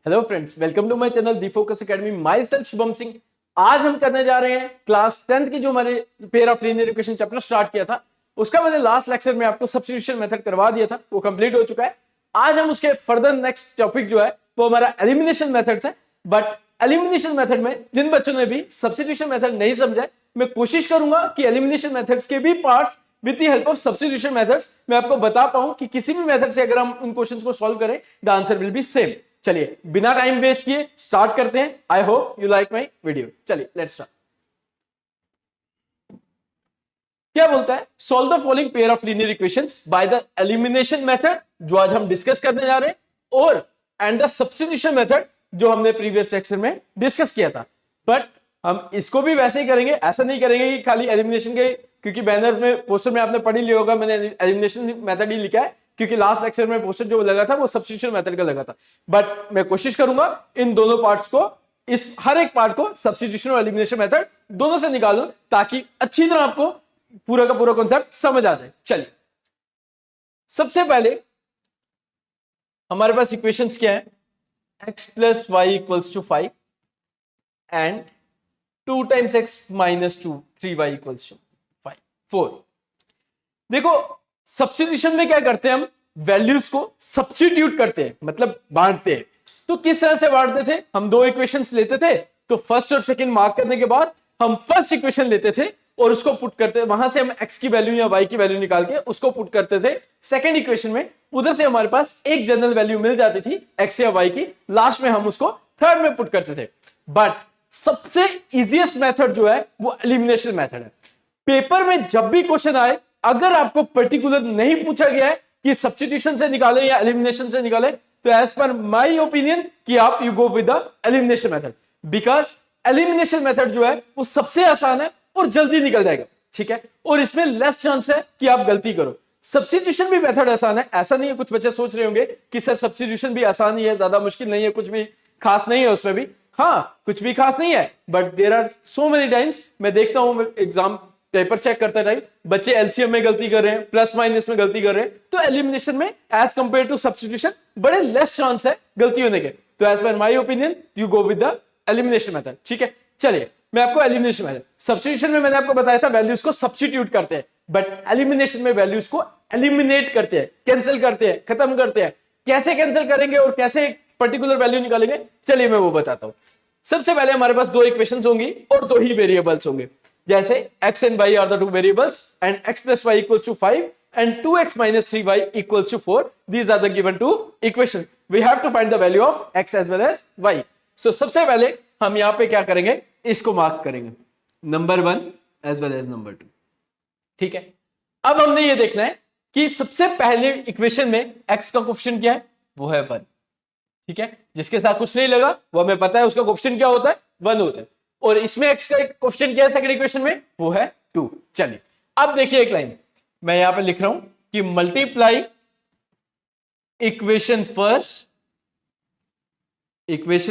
Hello friends, welcome to my channel the focus academy. Myself Shubham Singh. आज हम करने जा रहे हैं क्लास 10th की जो हमारे pair of linear equation chapter start किया था, उसका मैंने लास्ट लेक्चर में आपको सब्स्टिट्यूशन मेथड करवा दिया था, वो कंप्लीट हो चुका है। आज हम उसके फर्दर नेक्स्ट टॉपिक जो है वो हमारा एलिमिनेशन मेथड है। बट एलिमिनेशन मेथड में जिन बच्चों ने भी सब्स्टिट्यूशन मेथड नहीं समझा, मैं कोशिश करूंगा कि एलिमिनेशन मेथड्स के भी parts with the help of substitution methods मैं आपको बता पाऊं कि किसी भी मेथड से अगर हम उन क्वेश्चंस को सॉल्व करें the answer will be same. चलिए बिना टाइम वेस्ट किए स्टार्ट करते हैं। I hope you like my video. चलिए लेट्स स्टार्ट। क्या बोलता है, solve the following pair of linear equations by the elimination method, जो आज हम डिस्कस करने जा रहे हैं, और एंड द सब्स्टिट्यूशन मेथड जो हमने प्रीवियस लेक्चर में डिस्कस किया था। बट हम इसको भी वैसे ही करेंगे, ऐसा नहीं करेंगे कि खाली एलिमिनेशन के, क्योंकि बैनर में पोस्टर में आपने पढ़ ही लिया होगा, मैंने एलिमिनेशन मेथड ही लिखा है क्योंकि लास्ट लेक्चर में पोस्टर जो लगा था वो सब्स्टिट्यूशन मेथड का लगा था। बट मैं कोशिश करूंगा इन दोनों पार्ट्स को, इस हर एक पार्ट को सब्स्टिट्यूशन और एलिमिनेशन मेथड दोनों से निकालूं ताकि अच्छी तरह आपको पूरा का पूरा कॉन्सेप्ट समझ आ जाए। चलिए सबसे पहले हमारे पास इक्वेशंस क्या है, x plus y equals to 5 and 2 times x minus 2 3y equals to 4। देखो सब्स्टिट्यूशन में क्या करते हैं, हम वैल्यूज को सब्स्टिट्यूट करते हैं, मतलब बांटते हैं। तो किस तरह से बांटते थे, हम दो इक्वेशंस लेते थे, तो फर्स्ट और सेकंड मार्क करने के बाद हम फर्स्ट इक्वेशन लेते थे और उसको पुट करते, वहां से हम x की वैल्यू या y की वैल्यू निकाल के उसको पुट करते थे सेकंड इक्वेशन में। उधर से हमारे पास एक जनरल वैल्यू मिल जाती थी x या y की, लास्ट में हम उसको थर्ड में पुट करते थे। बट सबसे इजीएस्ट मेथड जो है वो एलिमिनेशन मेथड है। पेपर में जब भी क्वेश्चन आए, अगर आपको पर्टिकुलर नहीं पूछा गया है कि सब्स्टिट्यूशन से निकाले या एलिमिनेशन से निकाले, तो एज पर माय ओपिनियन कि आप you go with the elimination method, because elimination method जो है वो सबसे आसान है और जल्दी निकल जाएगा, ठीक है, और इसमें लेस चांस है कि आप गलती करो। सब्स्टिट्यूशन भी मेथड आसान है, ऐसा नहीं है, कुछ बच्चे सोच रहे होंगे कि सर सब्स्टिट्यूशन भी आसान ही है, ज्यादा मुश्किल नहीं है, कुछ भी खास नहीं है उसमें भी। हाँ, कुछ भी खास नहीं है, but there are so many times मैं देखता हूं एग्जाम पेपर चेक करते टाइम बच्चे एलसीएम में गलती कर रहे हैं, प्लस माइनस में गलती कर रहे हैं, तो एलिमिनेशन में एज कंपेयर टू सब्स्टिट्यूशन बड़े लेस चांस है गलती होने के। तो as per my opinion you go with the elimination method, ठीक है। चलिए मैं आपको एलिमिनेशन मेथड, सब्स्टिट्यूशन में मैंने आपको बताया था वैल्यूज को सब्स्टिट्यूट करते हैं, बट एलिमिनेशन में वैल्यूज को एलिमिनेट करते हैं, कैंसिल करते हैं, खत्म करते हैं। कैसे कैंसिल करेंगे और कैसे पर्टिकुलर वैल्यू निकालेंगे, चलिए मैं वो बताता हूं। सबसे पहले हमारे पास दो इक्वेशंस होंगी और दो ही वेरिएबल्स होंगे, जैसे x and y are the two variables and x plus y equals to 5 and 2x minus 3y equals to 4. These are the given two equations. We have to find the value of x as well as y. So सबसे पहले हम यहाँ पे क्या करेंगे, इसको mark करेंगे number 1 as well as number 2, ठीक है। अब हमने ये देखना है कि सबसे पहले इक्वेशन में x का कोफिशिएंट क्या है, वो है 1, ठीक है। जिसके साथ कुछ नहीं लगा वो हमें पता है उसका कोफिशिएंट क्या होता है, 1 होता है, और इसमें x का क्वेश्चन क्या है सेकंड इक्वेशन में, वो है 2। चलिए अब देखिए एक लाइन मैं यहां पे लिख रहा हूं कि मल्टीप्लाई इक्वेशन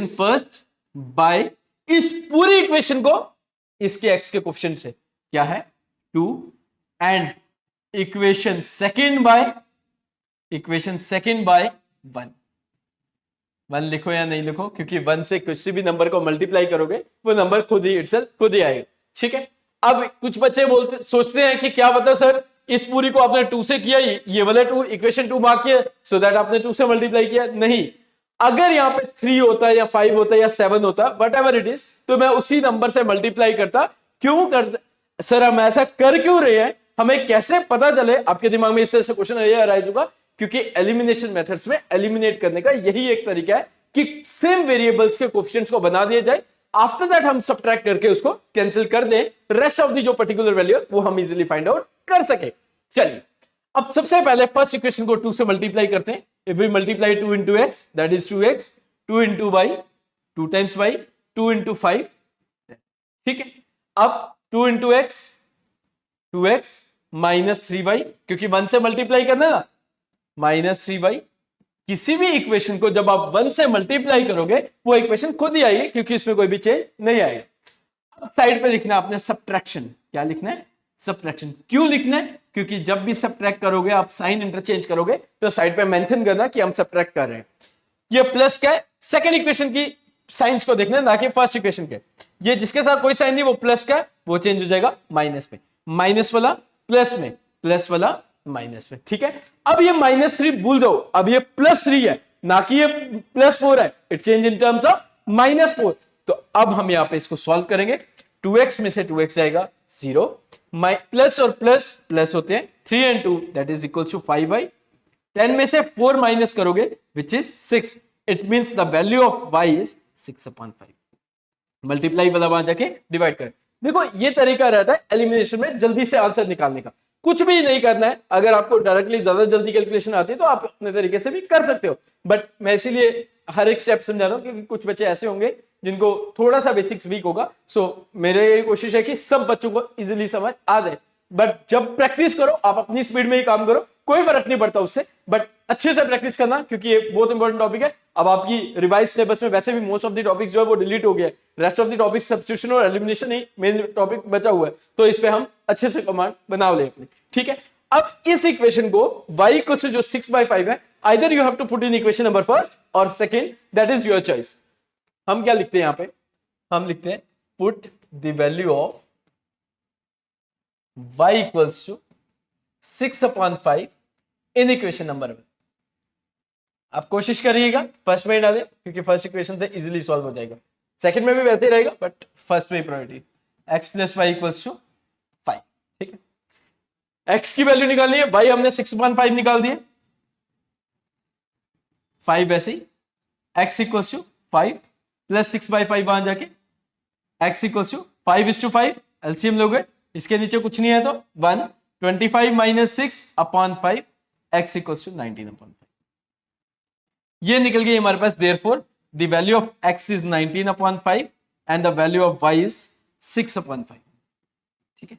फर्स्ट बाय इस पूरी इक्वेशन को इसके x के क्वेश्चन से, क्या है 2, एंड इक्वेशन सेकंड बाय 1 लिखो या नहीं लिखो, क्योंकि 1 से किसी भी नंबर को मल्टीप्लाई करोगे वो नंबर खुद ही आएगा, ठीक है। अब कुछ बच्चे सोचते हैं कि क्या पता सर इस पूरी को आपने 2 से किया, ये वाला 2 इक्वेशन 2 मार्क किया सो दैट आपने 2 से मल्टीप्लाई किया, नहीं। अगर यहाँ पे 3 होता है या 5 होता है या 7 होता, वट एवर इट इज, तो मैं उसी नंबर से मल्टीप्लाई करता। क्यों करता सर, हम ऐसा कर क्यों रहे हैं, हमें कैसे पता चले, आपके दिमाग में इस तरह से क्वेश्चन अराइज होगा, क्योंकि एलिमिनेशन मेथड्स में एलिमिनेट करने का यही एक तरीका है कि सेम वेरिएबल्स के कोएफिशिएंट्स को बना दिया जाए, आफ्टर दैट हम सब्ट्रैक्ट करके उसको कैंसिल कर दें, रेस्ट ऑफ दी जो पर्टिकुलर वैल्यू वो हम इजीली फाइंड आउट कर सके। चलिए अब सबसे पहले फर्स्ट इक्वेशन को 2 से मल्टीप्लाई करते हैं। If we multiply 2 into x, that is 2x, 2 into y, 2 times y, 2 into 5, ठीक है। अब 2 into x, 2x minus 3y, क्योंकि 1 से मल्टीप्लाई करना है ना, माइनस 3y। किसी भी इक्वेशन को जब आप 1 से मल्टीप्लाई करोगे वो इक्वेशन खुद ही आएगी, क्योंकि इसमें कोई भी चेंज नहीं आएगा। अब साइड पे लिखना है आपने सब्ट्रैक्शन, क्या लिखना है, सब्ट्रैक्शन। क्यों लिखना है, क्योंकि जब भी सब्ट्रैक्ट करोगे आप साइन इंटरचेंज करोगे तो साइड पे मेंशन करना कि हम सब्ट्रैक्ट कर रहे हैं। ये प्लस का है, सेकंड इक्वेशन की साइंस को देखना है ना कि फर्स्ट इक्वेशन के। ये जिसके साथ कोई साइन नहीं वो प्लस का है, वो चेंज हो जाएगा माइनस में, माइनस वाला प्लस में, प्लस वाला माइनस में। ठीक है, अब ये -3 भूल जाओ, अब ये +3 है ना कि ये +4 है, it change in terms of -4। तो अब हम यहां पे इसको सॉल्व करेंगे, 2x में से 2x जाएगा 0, प्लस और प्लस प्लस होते हैं, 3 and 2 that is equal to 5y, 10 में से 4 माइनस करोगे which is 6, it means the value of y is 6/5। Multiply वाला वहां जाके डिवाइड करें। देखो ये तरीका रहता है एलिमिनेशन में जल्दी से आंसर निकालने का, कुछ भी नहीं करना है। अगर आपको डायरेक्टली ज्यादा जल्दी कैलकुलेशन आती है तो आप अपने तरीके से भी कर सकते हो, बट मैं इसीलिए हर एक स्टेप समझा रहा हूं क्योंकि कुछ बच्चे ऐसे होंगे जिनको थोड़ा सा बेसिक्स वीक होगा। सो मेरे कोशिश है कि सब बच्चों को इजीली समझ आ जाए, बट जब प्रैक्टिस करो आप अपनी स्पीड में ही काम करो, कोई फर्क नहीं पड़ता उससे, बट अच्छे से प्रैक्टिस करना क्योंकि ये बहुत इंपॉर्टेंट टॉपिक है। अब आपकी रिवाइज सिलेबस में वैसे भी मोस्ट ऑफ द टॉपिक्स जो है वो डिलीट हो गया है, rest of the topic substitution और एलिमिनेशन ही मेन टॉपिक बचा हुआ है, तो इस पे हम अच्छे से कमांड बना ले अपनी। ठीक है, अब इस इक्वेशन को y को जो 6/5 है, either you have to put in equation number first और second, that is your choice. हम क्या लिखते हैं यहां पे, हम लिखते हैं put the value of y equals to 6/5 in equation number 1। आप कोशिश करिएगा फर्स्ट में ही डालें क्योंकि फर्स्ट इक्वेशन से इजीली सॉल्व हो जाएगा, सेकंड में भी वैसे ही रहेगा बट फर्स्ट में ही priority. x plus y equals to 5। ठीक है, x की वैल्यू निकालनी है, y हमने 6/5 निकाल दिए, 5 वैसे ही, x इक्वल्स टू 5 प्लस 6/5 वहां जाके, x इक्वल्स टू 5:5, एलसीएम लोगे, इसके नीचे कुछ नहीं है तो 1, 25 माइनस 6/5, x इक्वल्स टू 19/5। ये निकल गई हमारे पास, therefore the value of x is 19/5 and the value of y is 6/5। ठीक है,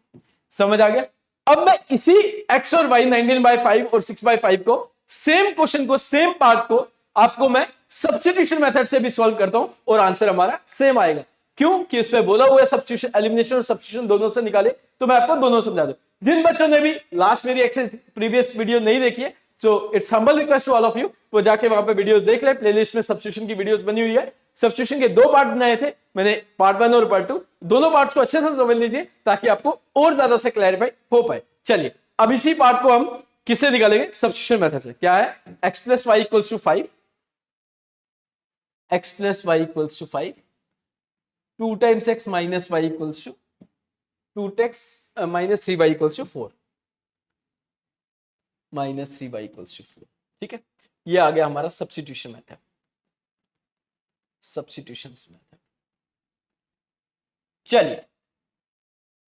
समझ आ गया। अब मैं इसी x और y 19/5 और 6/5 को सेम क्वेश्चन को, सेम पार्ट को आपको मैं सब्स्टिट्यूशन मेथड से भी सॉल्व करता हूं और आंसर हमारा सेम आएगा। क्यों कि इसमें बोला हुआ है सब्स्टिट्यूशन, एलिमिनेशन और सब्स्टिट्यूशन दोनों से निकाले, तो मैं आपको दोनों समझा दूं। जिन बच्चों ने भी लास्ट मेरी एक्सरसाइज प्रीवियस वीडियो नहीं देखी है, so it's humble request to all of you, वो जाके वहां पे वीडियो देख ले, प्लेलिस्ट में सब्स्टिट्यूशन की वीडियोस बनी हुई है। सब्स्टिट्यूशन के 2 पार्ट बनाए थे मैंने, पार्ट 1 और पार्ट 2, दोनों पार्ट्स को अच्छे से समझ लीजिए ताकि आपको और ज्यादा से क्लैरिफाई हो पाए। चलिए अब इसी पार्ट को हम किससे निकालेंगे, सब्स्टिट्यूशन मेथड से। क्या है, x plus y equals to 5, x plus y equals to 5, 2 times x minus y equals to 2x minus 3y equals to 4, minus 3y equals to 4। ठीक है, ये आ गया हमारा सब्स्टिट्यूशन मेथड, सब्स्टिट्यूशन मेथड। चलिए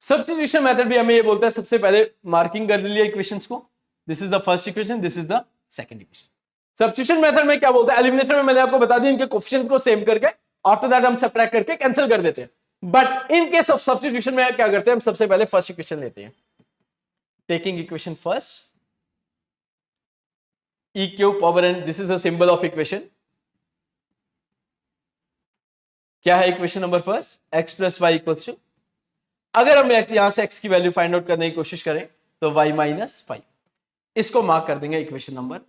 सब्स्टिट्यूशन मेथड भी हमें ये बोलता है, सबसे पहले मार्किंग कर लिया इक्वेशंस को, this is the first equation, this is the second equation. Substitution method में क्या बोलता है, एलिमिनेशन में मैंने आपको बता दिया इनके कोएफिशिएंट्स को सेम करके, आफ्टर दैट हम सबट्रैक्ट करके कैंसिल कर देते हैं। But in case of substitution में क्या करते हैं, हम सबसे पहले फर्स्ट इक्वेशन लेते हैं, taking equation first, e cube power n, this is a symbol of equation। क्या है equation number first, x plus y equals to, अगर हम यहां से x की वैल्यू फाइंड आउट करने की कोशिश करें तो y माइनस 5, इसको मार्क कर देंगे इक्वेशन नंबर।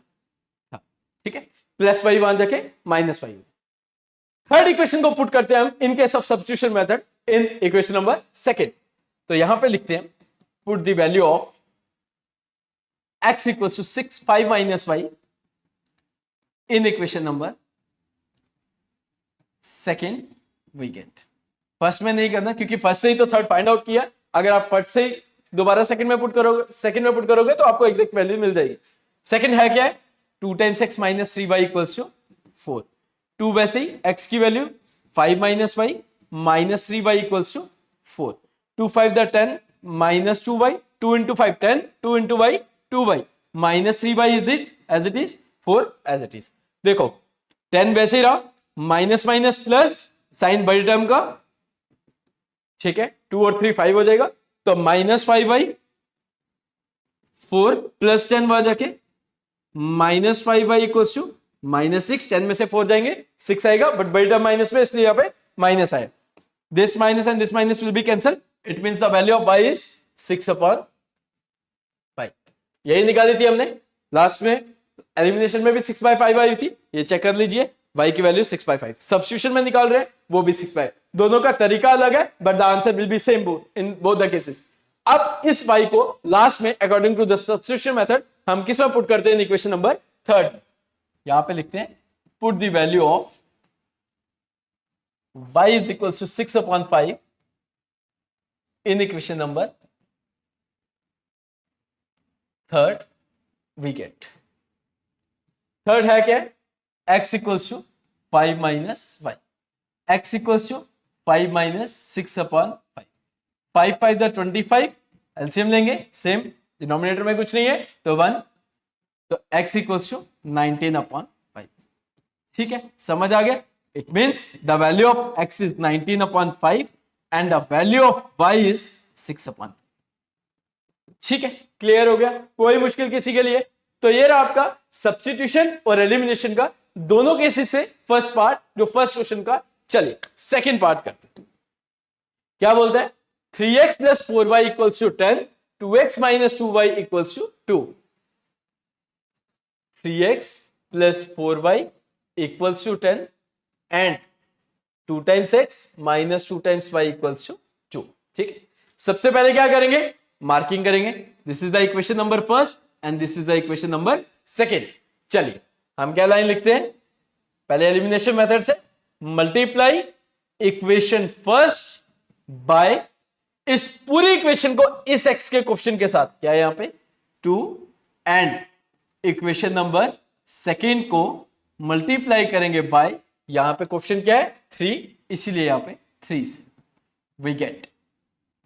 ठीक है, प्लस वाई वहां जाके माइनस 5। थर्ड इक्वेशन को पुट करते हैं हम in case of substitution method in equation number second, तो यहां पे लिखते हैं put the value of x equals to 6, 5 minus y in equation number second we get। First में नहीं करना क्योंकि फर्स्ट से ही तो थर्ड फाइंड आउट किया, अगर आप फर्स्ट से ही दोबारा सेकंड में पुट करोगे तो आपको एग्जैक्ट वैल्यू मिल जाएगी। सेकंड है क्या है, 2 times x minus 3y equals to 4, 2 वैसे ही x की value 5 minus y minus 3y equals to 4, 2 5 द 10 minus 2y, 2 into 5 10, 2 into y 2y minus 3y is it as it is, 4 as it is. देखो 10 वैसे ही रहा, माइनस माइनस प्लस साइन बड़ी term का, ठीक है, 2 और 3 5 हो जाएगा, तो माइनस 5y 4 प्लस 10 वहां जाके minus 5y equals to minus 6, 10 में से 4 जाएंगे 6 आएगा, बट बड़ी टर्म माइनस में इसलिए यहां पे माइनस आया। This minus and this minus will be cancel, it means the value of y is 6/5। यही निकाली थी हमने लास्ट में, एलिमिनेशन में भी 6/5 आई थी, ये चेक कर लीजिए, y की वैल्यू 6/5। सब्स्टिट्यूशन में निकाल रहे हैं वो भी 6/5। दोनों का तरीका अलग है but the answer will be same in both the cases. अब इस y को लास्ट में according to the substitution method हम किस में पुट करते हैं? इक्वेशन नंबर 3 यहां पे लिखते हैं put the value of y is equal to 6/5 in equation number 3 we get. Third है क्या? x equals to 5 minus y, x equals to 5 minus 6/5। 5 5 द 25, एलसीएम लेंगे सेम, डिनोमिनेटर में कुछ नहीं है तो 1, तो x इक्वल्स टू 19/5। ठीक है, समझ आ गया? It means the value of x is 19/5 and the value of y is 6/5। ठीक है, क्लियर हो गया? कोई मुश्किल किसी के लिए? तो ये रहा आपका सब्स्टिट्यूशन और एलिमिनेशन का दोनों केसेस से फर्स्ट पार्ट, जो फर्स्ट क्वेश्चन का। चलिए सेकंड पार्ट करते हैं। क्या बोलते हैं? 3x plus 4y equals to 10, 2x minus 2y equals to 2। 3x plus 4y equals to 10 and 2 times x minus 2 times y equals to 2। ठीक है, सबसे पहले क्या करेंगे? मार्किंग करेंगे। This is the equation number first and this is the equation number second. चलिए हम क्या लाइन लिखते हैं? पहले एलिमिनेशन मेथड से मल्टीप्लाई इक्वेशन फर्स्ट बाय इस पूरी इक्वेशन को इस x के कोएफिशिएंट के साथ, क्या है यहां पे 2, एंड इक्वेशन नंबर सेकेंड को मल्टीप्लाई करेंगे बाय, यहां पे कोएफिशिएंट क्या है 3, इसीलिए यहां पे 3 से वी गेट।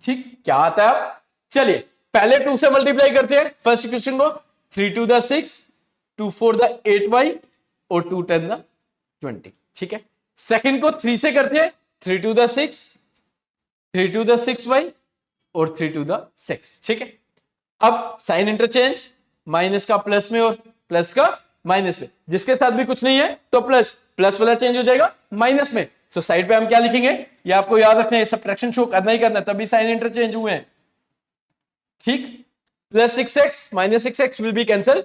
ठीक, क्या आता है? अब चलिए पहले 2 से मल्टीप्लाई करते हैं फर्स्ट इक्वेशन को। 3 टू द 6, 2 4 द 8y और 2 10 द 20। ठीक है, सेकंड को 3 से करते हैं। 3 to the 6, 3 to the 6y और 3 टू द 6। ठीक है, अब साइन इंटरचेंज, माइनस का प्लस में और प्लस का माइनस में, जिसके साथ भी कुछ नहीं है तो प्लस प्लस वाला चेंज हो जाएगा माइनस में। तो साइड पे हम क्या लिखेंगे? ये आपको याद रखना है, सब्ट्रैक्शन शो करना ही करना, तभी साइन इंटरचेंज हुए हैं। ठीक, plus 6x minus 6x will be cancel,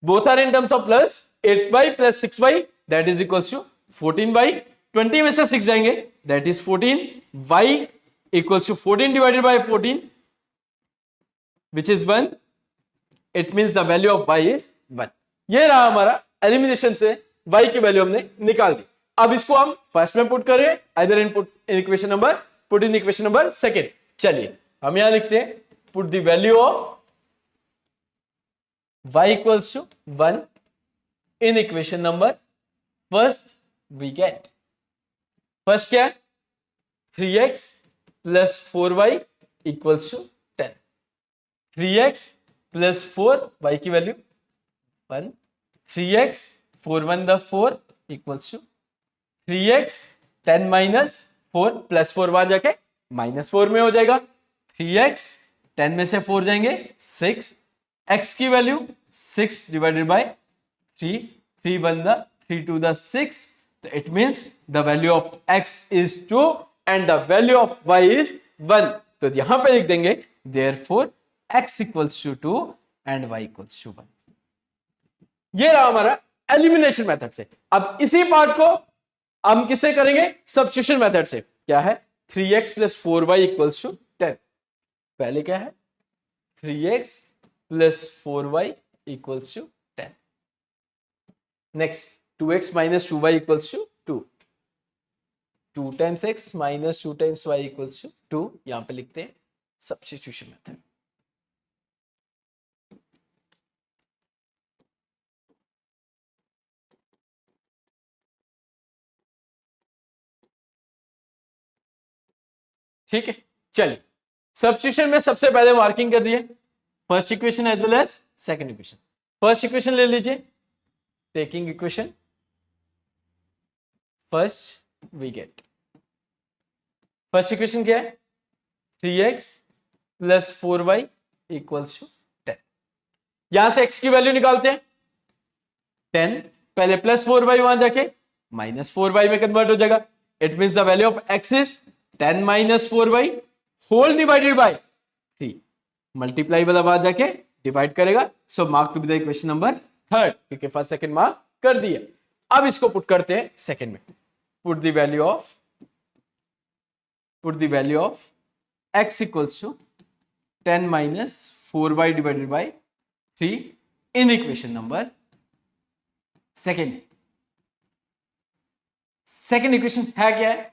both are in terms of plus. 8y plus 6y that is equals to 14y। 20 में से 6 जाएंगे that is 14। y equals to 14 divided by 14 which is 1। It means the value of y is 1। ये रहा हमारा elimination से y की value हमने निकाल दी। अब इसको हम फर्स्ट में पुट करें, either in put in equation number, put in equation number second. चलिए हम यहां लिखते हैं put the value of y equals to 1 in equation number first we get, first क्या है? 3x plus 4y equals to 10। 3x plus 4y की value 1, 3x 4 1 the 4 equals to 3x 10 minus 4 plus 4 वहां जाके minus 4 में हो जाएगा। 3x 10 में से 4 जाएंगे 6, x की वैल्यू 6 डिवाइडेड बाय 3, 3 1 द 3 2 द 6, तो it means the value of x is 2 and the value of y is 1। तो यहां पे लिख देंगे therefore x equals to 2 and y equals to 1। ये रहा हमारा एलिमिनेशन मेथड से। अब इसी पार्ट को हम किससे करेंगे? सब्स्टिट्यूशन मेथड से। क्या है? 3x plus 4y equals to 10। पहले क्या है? 3x plus 4y equals to 10। Next 2x minus 2y equals to 2। 2 times x minus 2 times y equals to 2। यहां पे लिखते हैं सब्स्टिट्यूशन मेथड। ठीक है, चलिए सब्स्टिट्यूशन में सबसे पहले मार्किंग कर दिए first equation as well as second equation. First equation ले लीजिए, taking equation first we get, first equation क्या है? 3x plus 4y equals to 10। यहां से x की वैल्यू निकालते हैं 10, पहले प्लस 4y वहां जाके माइनस 4y में कन्वर्ट हो जाएगा। It means the value of x is 10 minus 4y whole divided by 3। Multiply वाला बात जाके डिवाइड करेगा। So mark to be the equation number 3, क्योंकि फर्स्ट सेकंड मार्क कर दिया। अब इसको पुट करते हैं सेकंड में। Put the value of x equals to 10 minus 4y divided by 3 in equation number second. Second equation है क्या है?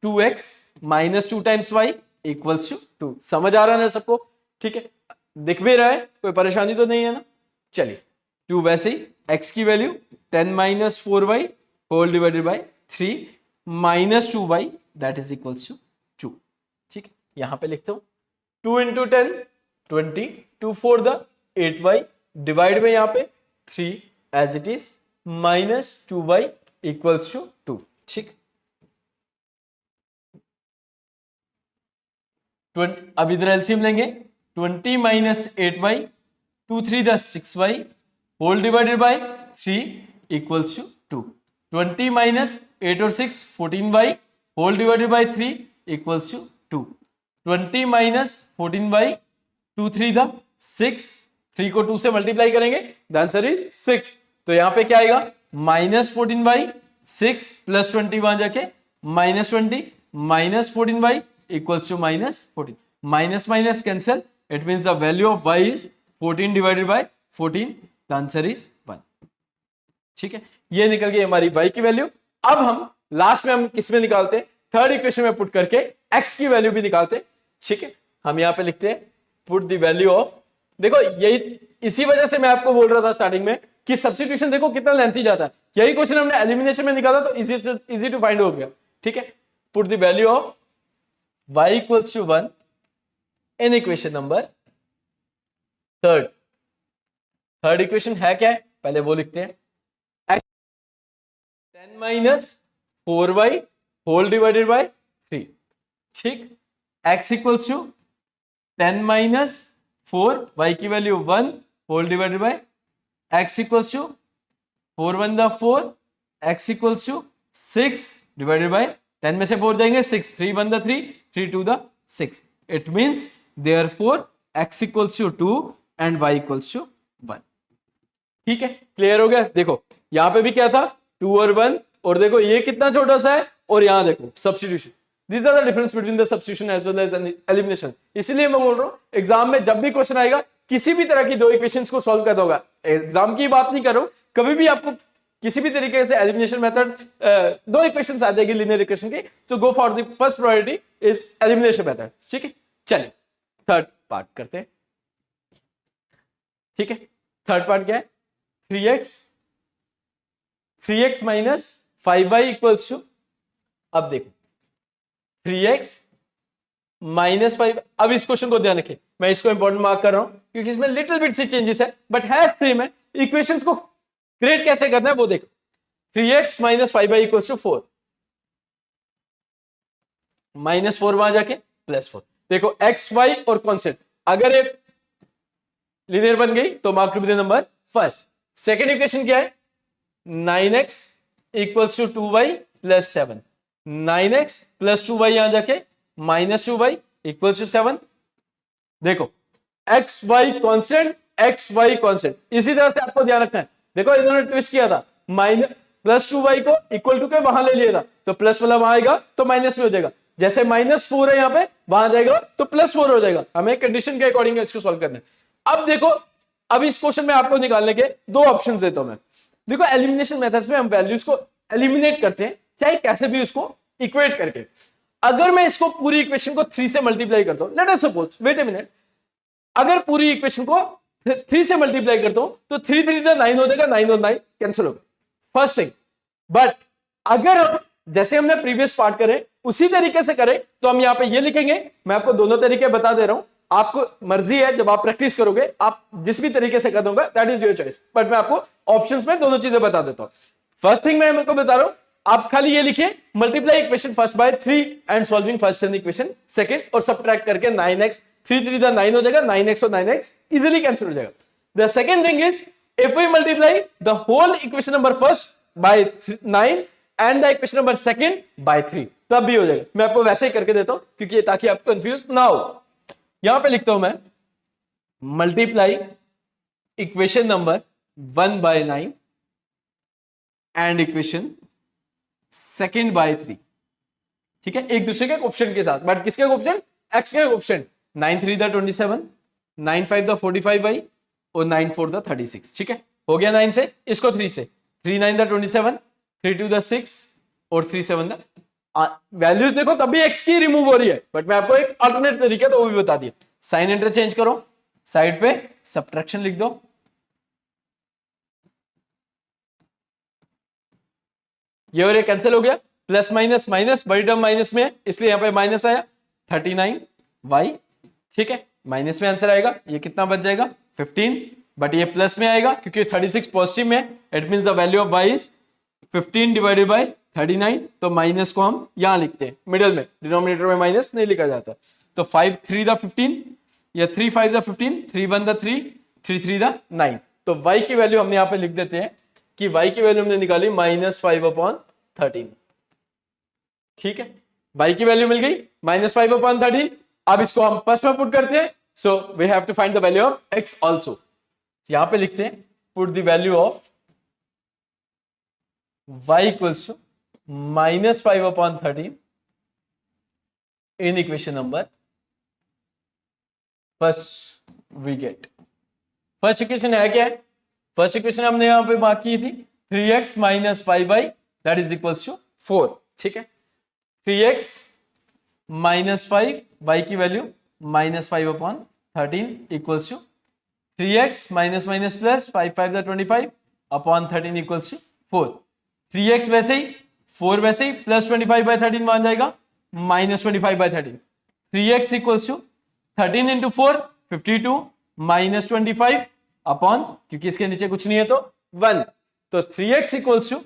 2x minus 2 times y equals to 2। समझ आ रहा है ना सबको? ठीक है, दिख भी रहा है, कोई परेशानी तो नहीं है ना? चलिए, 2 वैसे ही x की value 10 minus 4y whole divided by 3 minus 2y that is equals to 2। ठीक है, यहां पे लिखता हूं 2 इंटू 10 20, 2 4 द 8y डिवाइड में यहां पे 3 as it is minus 2y equals to 2। ठीक, अब इधर एलसीएम लेंगे। 20 माइनस 8y 2 3 द 6y whole divided by 3 equals to 2। 20 minus 8 और 6 14y whole divided by 3 equals to 2। 20 minus 14y 2 3 द 6, 3 को 2 से मल्टीप्लाई करेंगे, द आंसर इज 6। तो यहां पे क्या आएगा? माइनस 14y 6 प्लस 20 वहां जाके minus 20 minus 14y equals to minus 14। Minus minus cancel, it means the value of y is 14 divided by 14, the answer is 1। ठीक है, ये निकल गई हमारी y की वैल्यू। अब हम लास्ट में हम किस में निकालते हैं? थर्ड इक्वेशन में पुट करके x की वैल्यू भी निकालते हैं। ठीक है, हम यहां पे लिखते हैं पुट द वैल्यू ऑफ, देखो यही इसी वजह से मैं आपको बोल रहा था स्टार्टिंग में कि सब्स्टिट्यूशन देखो कितना लेंथी जाता है। यही क्वेश्चन हमने एलिमिनेशन में निकाला तो इजी टू फाइंड हो गया। ठीक है, put the value of y equals to 1 in equation number third equation है क्या है? पहले वो लिखते हैं 10 minus 4y whole divided by 3। ठीक, x equals to 10 minus 4, y की value 1 whole divided by x equals to 4 1 द 4, x equals to 6 divided by 10 में से 4 जाएंगे 6, 3 1 द 3, 3 2 द 6। It means therefore x equals to 2 and y equals to 1। ठीक है, clear हो गया? देखो यहां पे भी क्या था? 2 और 1, और देखो ये कितना छोटा सा है, और यहां देखो substitution. This are the difference between the substitution as well as elimination. इसीलिए मैं बोल रहा हूं एग्जाम में जब भी क्वेश्चन आएगा किसी भी तरह की दो इक्वेशंस को सॉल्व कर दोगा, एग्जाम की बात नहीं कर रहा हूं, कभी भी आपको किसी भी तरीके से एलिमिनेशन मेथड दो इक्वेशंस आ जाएगी लीनियर इक्वेशन की, तो go for the first priority is elimination method. ठीक है, चलिए थर्ड पार्ट करते हैं। ठीक है, थर्ड पार्ट क्या है? 3x minus 5y equals to, अब देखो 3x माइनस 5। अब इस क्वेश्चन को ध्यान रखें, मैं इसको इंपॉर्टेंट मार्क कर रहा हूं क्योंकि इसमें लिटिल बिट सी चेंजेस है बट है सेम है। इक्वेशंस को क्रिएट कैसे करना है वो देखो। 3x minus 5y equals to 4, minus 4 वहां जाके प्लस 4। देखो x y और कॉन्स्टेंट, अगर ये लीनियर बन गई तो mark to be the number first. Second equation क्या है? 9x equals to 2y plus 7, 9x plus 2y यहां जाके माइनस 2y इक्वल्स टू 7। देखो X Y constant, X Y constant, इसी तरह से आपको ध्यान रखना है। देखो इन्होंने ट्विस्ट किया था, माइनस प्लस 2y को इक्वल टू के वहां ले लिया था, तो प्लस वाला वहां आएगा तो माइनस में हो जाएगा। जैसे -4 है यहां पे, वहां जाएगा तो +4 हो जाएगा। हमें कंडीशन के अकॉर्डिंग इसको सॉल्व करना है। अब देखो, अब इस क्वेश्चन में आपको निकालने के दो ऑप्शन देता हूं मैं। देखो एलिमिनेशन मेथड्स में हम वैल्यूज को एलिमिनेट करते हैं, चाहे कैसे भी उसको इक्वेट करके। अगर मैं इसको पूरी इक्वेशन को 3 से मल्टीप्लाई करता हूं, let us suppose, wait a minute, अगर पूरी इक्वेशन को 3 से मल्टीप्लाई करता हूं तो 3 3 9 हो जाएगा, 9 और 9 कैंसिल हो गए, फर्स्ट थिंग। बट अगर हम जैसे हमने प्रीवियस पार्ट करे उसी तरीके से करें तो हम यहां पे ये लिखेंगे। मैं आपको दोनों तरीके बता दे रहा हूं, आपको मर्जी है, जब आप प्रैक्टिस करोगे आप जिस भी तरीके से कर दोगे that is your choice, but मैं आपको ऑप्शंस में दोनों चीजें बता देता हूं। फर्स्ट थिंग मैं आपको बता रहा हूं, आप खाली ये लिखिए multiply equation first bye 3 and solving first and equation second, और सबट्रैक्ट करके 9x 3 3 द 9 हो जाएगा, 9x और 9x इजीली कैंसिल हो जाएगा। The second thing is if we multiply the whole equation number first by 9 and the equation number second by 3, तब भी हो जाएगा। मैं आपको वैसे ही करके देता हूं क्योंकि ताकि आप कंफ्यूज ना हो। यहां पे लिखता हूं मैं multiply equation number 1 by 9 and equation second by 3, ठीक है, एक दूसरे के कोफिशिएंट के साथ, बट किसके कोफिशिएंट, एक्स के कोफिशिएंट, 9 3 द 27, 9 5 द 45y और 9 4 द 36, ठीक है, हो गया 9 से, इसको 3 से, 3 9 द 27, 3 2 द 6 और 3 7 द, वैल्यूज देखो तभी एक्स की रिमूव हो रही है, बट मैं आपको एक अल्टरनेट तरीका तो वो भी बता दिया, साइन इंटरचेंज करो, साइड पे सब्ट्रैक्शन लिख दो, ये और ये कैंसिल हो गया, प्लस माइनस माइनस, बड़ी टर्म माइनस में है इसलिए यहां पे माइनस आया, 39y, ठीक है, माइनस में आंसर आएगा, ये कितना बच जाएगा 15, बट ये प्लस में आएगा क्योंकि 36 पॉजिटिव में, it means the value of y is 15 divided bye 39, तो माइनस को हम यहां लिखते हैं मिडिल में, डिनोमिनेटर में माइनस नहीं लिखा जाता, तो 5 3 द 15 या 3 5 द 15, 3 1 द 3, 3 3 द 9, तो y की वैल्यू हमने यहां पे लिख देते हैं कि y की वैल्यू हमने निकाली -5/13, ठीक है, y की वैल्यू मिल गई -5/13, अब इसको हम फर्स्ट में पुट करते हैं, so we have to find the value of x also, यहां पे लिखते हैं put the value of y equals to -5/13 in equation number first, we get first equation है क्या है, फर्स्ट इक्वेशन हमने यहां पे मार्क की थी 3x - 5y that is equals to 4, ठीक है, 3x - 5, y की value -5/13 equals to 3x minus plus 5 5 द 25 अपॉन 13 इक्वल्स टू 4, 3x वैसे ही 4 वैसे ही, प्लस 25/13 मान जाएगा -25/13, 3x equals to 13 into 4 52 -25 upon, क्योंकि इसके नीचे कुछ नहीं है तो 1, तो 3x equals to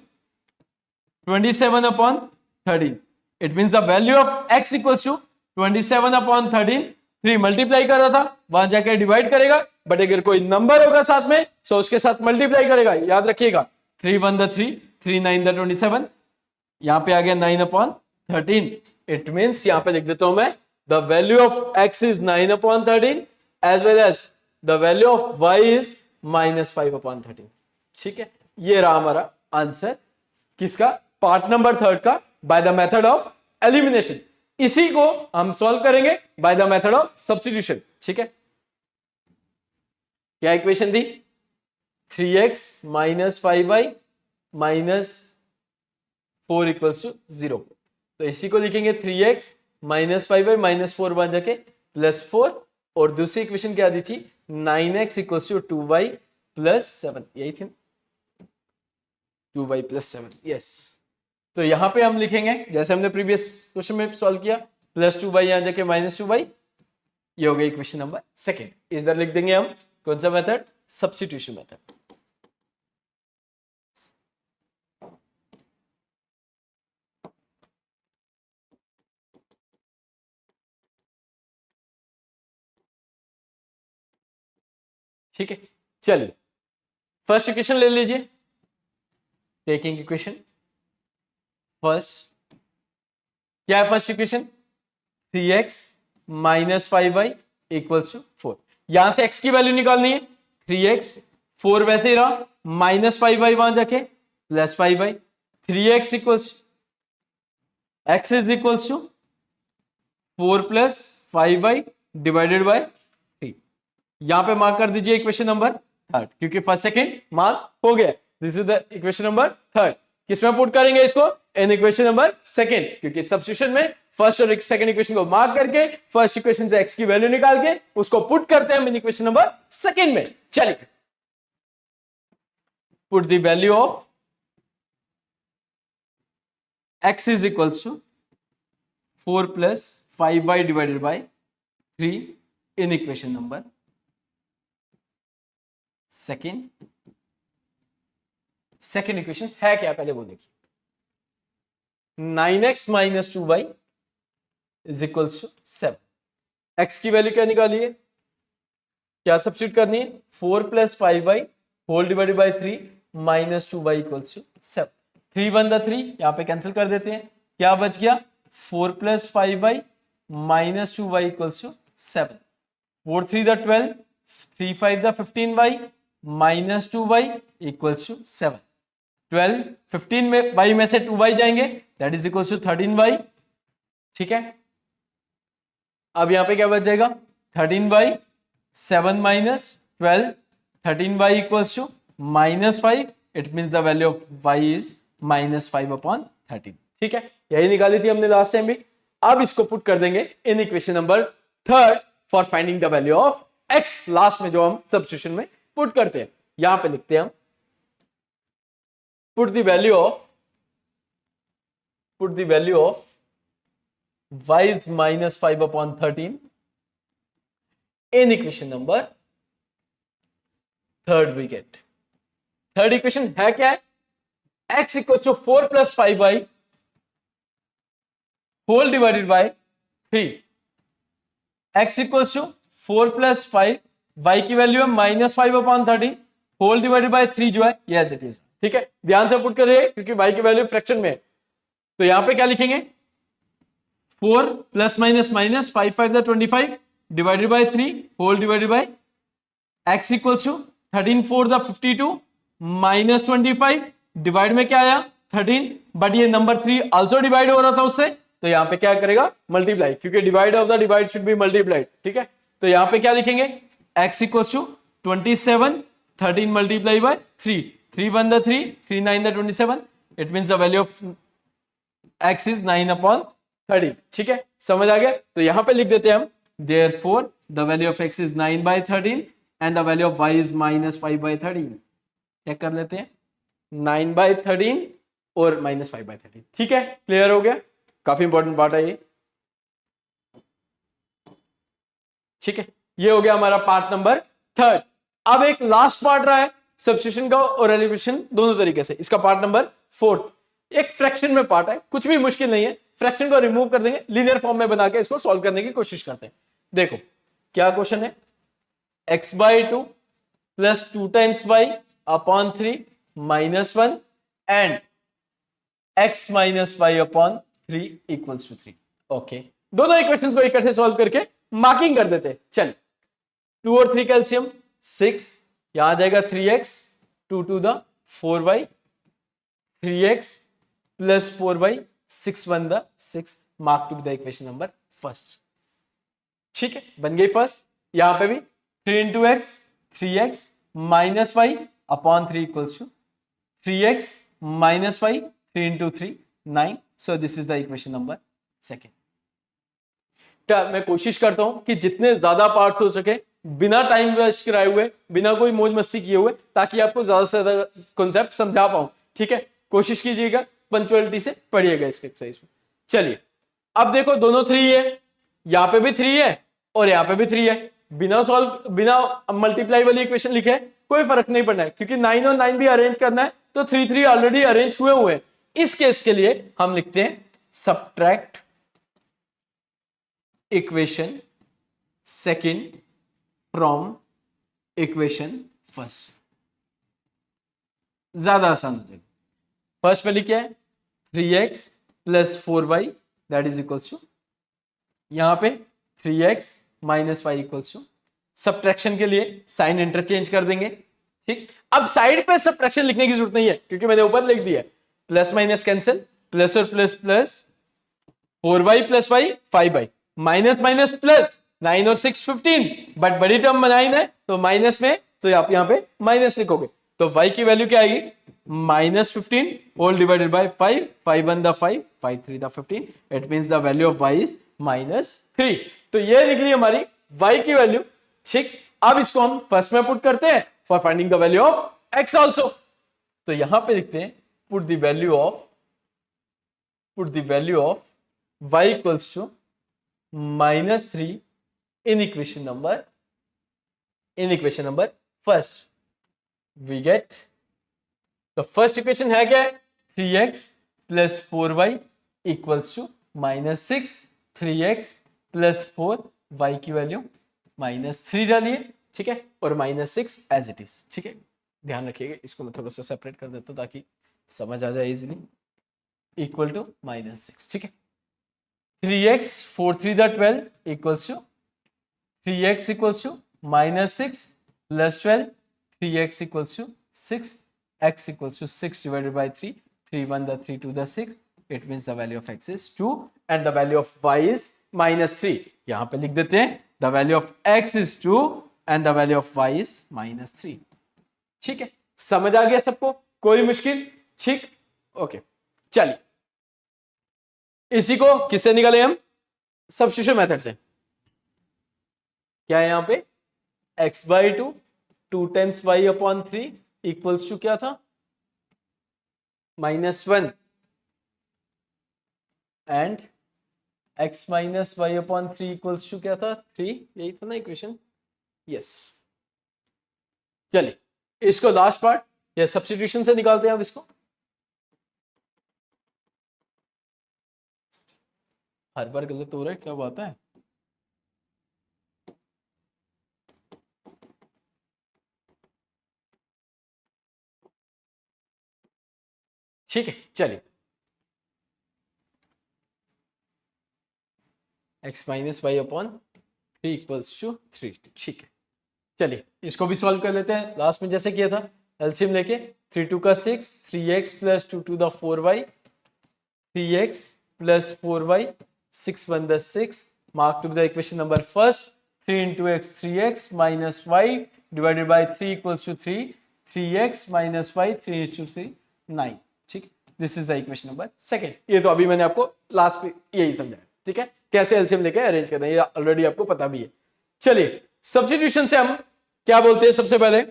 27/13, it means the value of x equals to 27/13, 3 multiply कर रहा था वहां जाकर डिवाइड करेगा, बट अगर कोई नंबर होगा साथ में तो उसके साथ मल्टीप्लाई करेगा, याद रखिएगा, 3 1 द 3, 3 9 द 27, यहां पे आ गया 9/13, इट मींस यहां पे लिख देता हूं मैं, the value of x is 9/13 as well as the value of y is -5/13, ठीक है, ये रहा हमारा आंसर किसका, पार्ट नंबर 3 का, by the method of elimination, इसी को हम सॉल्व करेंगे by the method of substitution, ठीक है, क्या इक्वेशन थी, 3x - 5y -4 इक्वल्स टू 0, तो इसी को लिखेंगे 3x - 5y -4 बन जाके +4, और दूसरी इक्वेशन क्या दी थी, 9x इक्वल्स टू 2y + 7, यही थी 2y + 7, यस, तो यहां पे हम लिखेंगे जैसे हमने प्रीवियस क्वेश्चन में सॉल्व किया, +2y यहां जाके -2y, ये हो गई इक्वेशन नंबर सेकंड, इधर लिख देंगे हम कौन सा मेथड, सब्स्टिट्यूशन मेथड, ठीक है, चलिए फर्स्ट इक्वेशन ले लीजिए, टेकिंग इक्वेशन फर्स्ट, क्या है first equation, 3x - 5y equals to 4, यहां से x की वैल्यू निकालनी है, 3x 4 वैसे ही रहा, -5y वहां जाके +5y, 3x equals x is equals to 4 + 5y divided by 3, यहां पे मार्क कर दीजिए इक्वेशन नंबर 3, क्योंकि फर्स्ट सेकंड मार्क हो गया, this is the equation number 3, किसमें पुट करेंगे इसको, इन इक्वेशन नंबर सेकंड, क्योंकि सब्स्टिट्यूशन में फर्स्ट और सेकंड इक्वेशन को मार्क करके फर्स्ट इक्वेशन से x की वैल्यू निकाल के उसको पुट करते हैं इन इक्वेशन नंबर सेकंड में, चलिए put the value of x is equals to 4 + 5y divided by 3 in equation number second, second equation है क्या पहले वो देखिए, 9x - 2y is equals to 7, x की वैल्यू क्या निकाली है, क्या सब्स्टिट्यूट करनी है, 4 + 5y whole divided by 3 - 2y equals to 7, 3 1 the 3, यहां पे कैंसिल कर देते हैं, क्या बच गया, 4 + 5y - 2y equals to 7, 4 3 the 12, 3 5 the 15y - 2y equals to 7, 12, 15 में y में से 2y जाएंगे, that is equal to 13y। ठीक है, अब यहां पे क्या बच जाएगा, 13y, 7 minus 12, 13y equals to -5। It means the value of y is -5/13। ठीक है, यही निकाली थी हमने लास्ट टाइम भी। अब इसको पुट कर देंगे इन equation number 3 for finding the value of x, last में जो हम सब्स्टिट्यूशन में पुट करते हैं। यहां पे लिखते हैं हम put the value of y is -5/13 in equation number 3rd we get। Third equation है क्या है, x equals to 4 plus 5y whole divided by 3। x equals to 4 plus 5, y की वैल्यू है -5/13 होल डिवाइडेड बाय 3 जो है ये as it is. ठीक है, ध्यान से पुट करिए क्योंकि y की वैल्यू फ्रैक्शन में है। तो यहां पे क्या लिखेंगे, 4 plus minus minus 5 5 25 divided by 3 whole divided by x equals to 13 4 52 minus 25 divide में क्या आया 13, बट ये नंबर 3 आल्सो डिवाइड हो रहा था उससे, तो यहां पे क्या करेगा मल्टीप्लाई, क्योंकि divide of the divide should be multiplied. ठीक है, तो यहां पे क्या लिखेंगे, x equals to 27 13 multiply by 3 3 1 the 3 3 9 the 27, it means the value of x is 9/30। ठीक है, समझ आ गया। तो यहां पे लिख देते हैं हम therefore the value of x is 9/13 and the value of y is -5/13। Check कर लेते हैं, 9/13 और -5/13। ठीक है, क्लियर हो गया, काफी इंपॉर्टेंट पार्ट है ये। ठीक है, ये हो गया हमारा पार्ट नंबर 3। अब एक लास्ट पार्ट रहा है सब्स्टिट्यूशन का और एलिमिनेशन दोनों तरीके से। इसका पार्ट नंबर 4, एक फ्रैक्शन में पार्ट है, कुछ भी मुश्किल नहीं है, फ्रैक्शन को रिमूव कर देंगे, लीनियर फॉर्म में बना के इसको सॉल्व करने की कोशिश करते हैं। देखो क्या क्वेश्चन है, x/2 plus 2 times y upon 3 -1 and x minus y upon 3 equals to 3। Okay, दोनों इक्वेशंस को इकट्ठे सॉल्व करके मार्किंग कर देते हैं। चल 2 और 3 कैल्शियम 6, यहां आ जाएगा 3x 2 to the 4y 3x plus 4y 6 1 the 6, mark to be the equation number first. ठीक है, बन गई फर्स्ट। यहां पे भी 3 into x 3x minus y upon 3 equals to 3x minus y 3 into 3 9, so this is the equation number 2। मैं कोशिश करता हूं कि जितने ज्यादा पार्ट्स हो सके बिना टाइम वेस्ट कराए हुए, बिना कोई मौज मस्ती किए हुए, ताकि आपको ज्यादा से ज्यादा कॉन्सेप्ट समझा पाऊं। ठीक है, कोशिश कीजिएगा, पंचुअलिटी से पढ़िएगा इसके एक्सरसाइज में। चलिए अब देखो, दोनों 3 है, यहां पे भी 3 है और यहां पे भी 3 है। बिना मल्टीप्लाई वाली इक्वेशन लिखे कोई फर्क नहीं पड़ना है, क्योंकि 9 और 9 भी अरेंज करना है, तो 3 3 ऑलरेडी अरेंज हुए हैं। इस केस के लिए हम लिखते हैं subtract equation second from equation first, ज्यादा आसान हो जाएगा। फर्स्ट वाली क्या है, 3x plus 4y that is equals to, यहां पे 3x minus y equals to, subtraction के लिए साइन इंटरचेंज कर देंगे। ठीक, अब साइड पे सबट्रैक्शन लिखने की जरूरत नहीं है, क्योंकि मैंने ऊपर लिख दिया, प्लस माइनस कैंसिल, प्लस और plus plus 4y plus y 5y, minus minus plus 9 और 6 15, बट बड़ी टर्म 9 है तो माइनस में, तो आप यहां पे माइनस लिखोगे, तो y की वैल्यू क्या आएगी, -15 whole divided by 5 5 1 the 5 5 3 the 15, it means the value of y is -3। तो ये निकली हमारी y की वैल्यू। ठीक, अब इसको हम फर्स्ट में पुट करते हैं for finding the value of x also. तो यहां पे लिखते हैं put the value of y equals to -3 in equation number first। we get the first equation है क्या है, 3x plus 4y equals to -6, 3x plus 4y की value -3 डालिए। ठीक है, और -6 एज इट इज। ठीक है, ध्यान रखिएगा, इसको मैं थोड़ा सा सेपरेट कर देता हूं ताकि समझ आ जाए इजीली, इक्वल टू -6। ठीक है, 3x 4 3 the 12 equals to 3x equals to -6 plus 12, 3x equals to 6 x equals to 6 divided by 3, 3 1 the 3 2 the 6, it means the value of x is 2 and the value of y is -3. यहां पे लिख देते हैं the value of x is 2 and the value of y is -3. ठीक है, समझ आ गया सबको, कोई मुश्किल? ठीक, ओके, चलिए इसी को किससे निकाले हम? सब्स्टिट्यूशन मेथड से। क्या है यहां पे? x by 2 2 times y upon 3 equals to क्या था? -1 and x minus y upon 3 equals to क्या था? 3, यही था ना इक्वेशन? यस। चलिए इसको लास्ट पार्ट या सब्स्टिट्यूशन से निकालते हैं अब इसको। हर बार गलत हो रहा है, क्या बात है? ठीक है, चलिए x minus y upon 3 equals to 3। ठीक है, चलिए इसको भी सॉल्व कर लेते हैं लास्ट में जैसे किया था, एलसीएम लेके 3 2 का 6, 3x plus 2 to the 4y, 3x plus 4y, 6 1 the 6, mark to the equation number first, 3 into x 3x minus y divided by 3 equals to 3, 3x minus y 3 is to 3 9। ठीक, this is the equation number second. ये तो अभी मैंने आपको last में यही समझाया। ठीक है, कैसे एलसीएम लेके अरेंज करते हैं ये ऑलरेडी आपको पता भी है। चलिए सब्स्टिट्यूशन से हम क्या बोलते हैं? सबसे पहले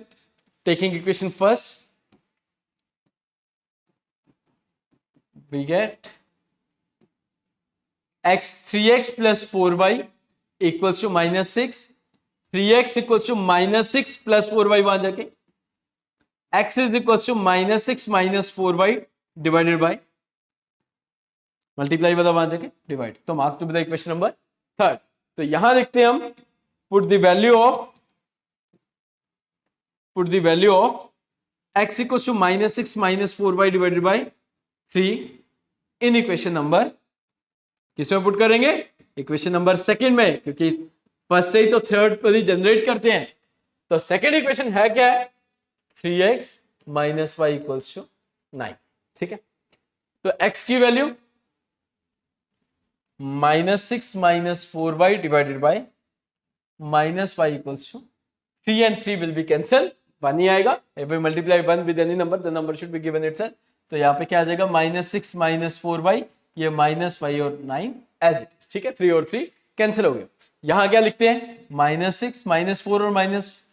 taking equation first we get x 3x plus 4y equals to -6, 3x equals to -6 plus 4y वहां जाके x is equals to -6 minus 4y divided by multiply वाला वहां जाके डिवाइड। तो mark to be the equation number third. तो यहां लिखते हैं हम put the value of x equals to -6 minus 4y divided by 3 in equation number किसमें पुट करेंगे? इक्वेशन नंबर सेकंड में, क्योंकि फर्स्ट से ही तो थर्ड पर ही जनरेट करते हैं। तो सेकंड इक्वेशन है क्या है? 3x minus y equals to 9। ठीक है, तो x की value -6 minus 4y divided by -y equals to 3 and 3 will be cancel, 1 ही आएगा। If we multiply 1 with any number the number should be given itself. तो यहां पे क्या आ जाएगा? -6 माइनस 4y, ये -y और 9 एज इट इज। ठीक है, 3 और 3 कैंसिल हो गया। यहां क्या लिखते हैं? -6 -4 और माइनस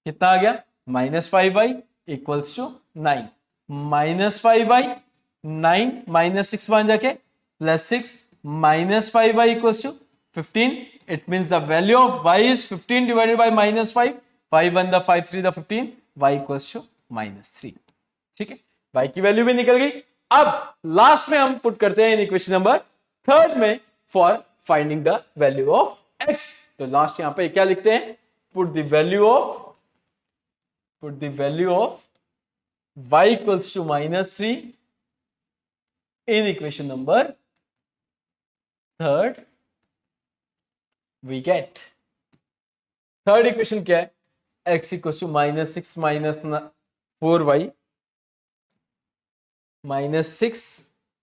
कितना आ गया? -5y इक्वल्स टू 9, -5y 9 -6 वहां जाके +6 -5y equals to 15। It means the value of y is 15 divided by -5, 5 1 the 5 3 the 15, y equals to -3। ठीक है, y की वैल्यू भी निकल गई। अब लास्ट में हम पुट करते हैं इन इक्वेशन नंबर थर्ड में for finding the value of x। तो लास्ट यहां पे क्या लिखते हैं? Put the value of y equals to -3 in equation number third. We get third equation क्या है? x equals to -6 minus 4y -6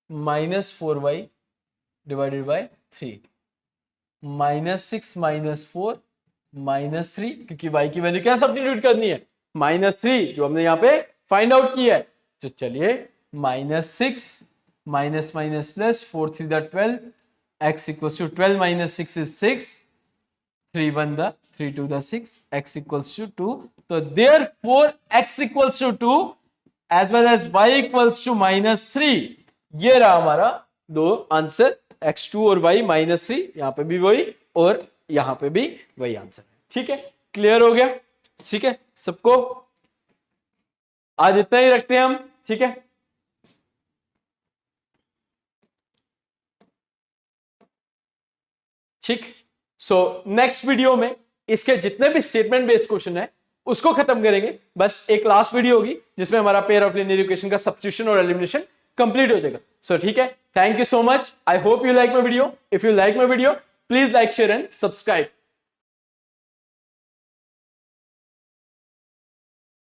minus 4y divided by 3, -6 minus 4 -3, क्योंकि y की वैल्यू क्या सब्स्टिट्यूट करनी है? -3 जो हमने यहाँ पे फाइंड आउट किया है। तो चलिए -6 minus minus plus 4 3 the 12, x equals to 12 minus 6 is 6, 3 1 the 3 2 the 6, x equals to 2। तो therefore x equals to 2 as well as y equals to -3। ये रहा हमारा दो आंसर, x2 और y -3, यहां पे भी वही और यहां पे भी वही आंसर है। ठीक है, क्लियर हो गया? ठीक है सबको, आज इतना ही रखते हैं हम। ठीक है, ठीक। सो नेक्स्ट वीडियो में इसके जितने भी स्टेटमेंट बेस्ड क्वेश्चन है उसको खत्म करेंगे। बस एक लास्ट वीडियो होगी जिसमें हमारा पेयर ऑफ लीनियर इक्वेशन का सब्स्टिट्यूशन और एलिमिनेशन कंप्लीट हो जाएगा। सो ठीक है, thank you so much. I hope you like my video. If you like my video please like share and subscribe.